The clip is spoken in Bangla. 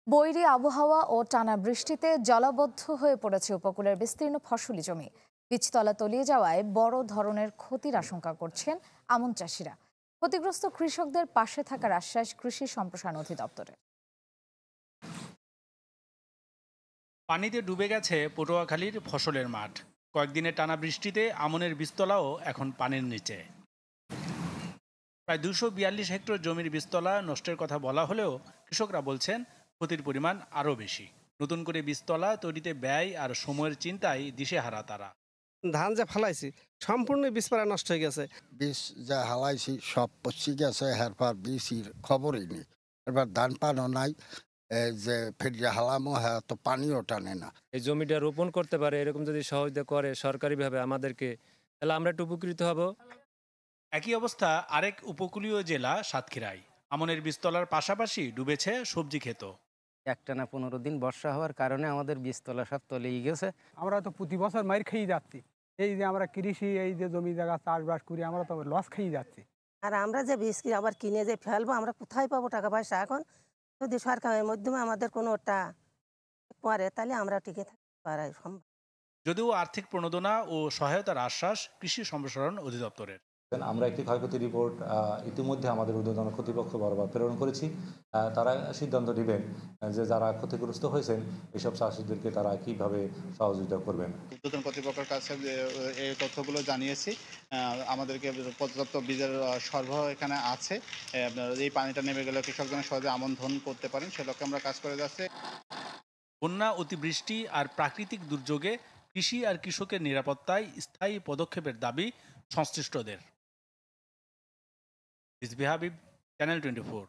বৈরী আবহাওয়া ও টানা বৃষ্টিতে জলাবদ্ধ হয়ে পড়েছে উপকূলের বিস্তীর্ণ ফসলি জমি। বীজতলা তলিয়ে যাওয়ায় বড় ধরনের ক্ষতির আশঙ্কা করছেন আমন চাষিরা। ক্ষতিগ্রস্ত কৃষকদের পাশে থাকার আশ্বাস কৃষি সম্প্রসারণ অধিদপ্তরের। পানিতে ডুবে গেছে পটুয়াখালীর ফসলের মাঠ। কয়েকদিনের টানা বৃষ্টিতে আমনের বীজতলাও এখন পানির নিচে। প্রায় 242 হেক্টর জমির বীজতলা নষ্টের কথা বলা হলেও কৃষকরা বলছেন ক্ষতির পরিমাণ আরও বেশি। নতুন করে বীজতলা তৈরিতে ব্যয় আর সময়ের চিন্তায় দিশেহারা তারা। ধান যে ফালাইছি সম্পূর্ণ বীজ পাড়া নষ্ট হয়ে গেছে। বীজ যা হালাইছি সব পচি গেছে, এরপর বীজের খবরই নেই। এবার ধান পানও নাই, এই যে ফিরিয়ে হালামো হ্যাঁ তো পানিও টানে না। এই জমিটা রোপণ করতে পারে এরকম যদি সহযোগিতা করে সরকারিভাবে আমাদেরকে, তাহলে আমরা একটু উপকৃত হব। একই অবস্থা আরেক উপকূলীয় জেলা সাতক্ষীরায়। আমনের বীজতলার পাশাপাশি ডুবেছে সবজি ক্ষেত। একটানা 15 দিন বর্ষা হওয়ার কারণে আমাদের বীজতলা সব তলিয়ে গেছে। আমরা তো প্রতি বছর মার খেয়ে যাচ্ছি। এই যে আমরা কৃষি, এই যে জমি জায়গা চাষবাস করি, আমরা তো লস খেয়ে যাচ্ছি। আর আমরা যে বীজ আবার কিনে যে ফেলবো, আমরা কোথায় পাবো টাকা পয়সা? এখন যদি সরকারের মাধ্যমে আমাদের কোনোটা করে, তাহলে আমরা টিকে থাকতে পারা সম্ভব। যদিও আর্থিক প্রণোদনা ও সহায়তার আশ্বাস কৃষি সম্প্রসারণ অধিদপ্তরের। আমরা একটি ক্ষয়ক্ষতি রিপোর্ট ইতিমধ্যে আমাদের ঊর্ধ্বতন কর্তৃপক্ষ বরাবর প্রেরণ করেছি। তারা সিদ্ধান্ত নেবেন যে যারা ক্ষতিগ্রস্ত হয়েছেন এসব চাষিদেরকে তারা কিভাবে সহযোগিতা করবেন। ঊর্ধ্বতন কর্তৃপক্ষের কাছে এই তথ্যগুলো জানিয়েছি। আমাদেরকে পর্যাপ্ত বীজের সরবরাহ এখানে আছে। এই পানিটা নেমে গেলে কৃষকজনের সহজে আমন ধান করতে পারেন, সে লক্ষ্যে আমরা কাজ করে যাচ্ছি। বন্যা, অতিবৃষ্টি আর প্রাকৃতিক দুর্যোগে কৃষি আর কৃষকের নিরাপত্তায় স্থায়ী পদক্ষেপের দাবি সংশ্লিষ্টদের। রিজভী হাবিব, চ্যানেল 24।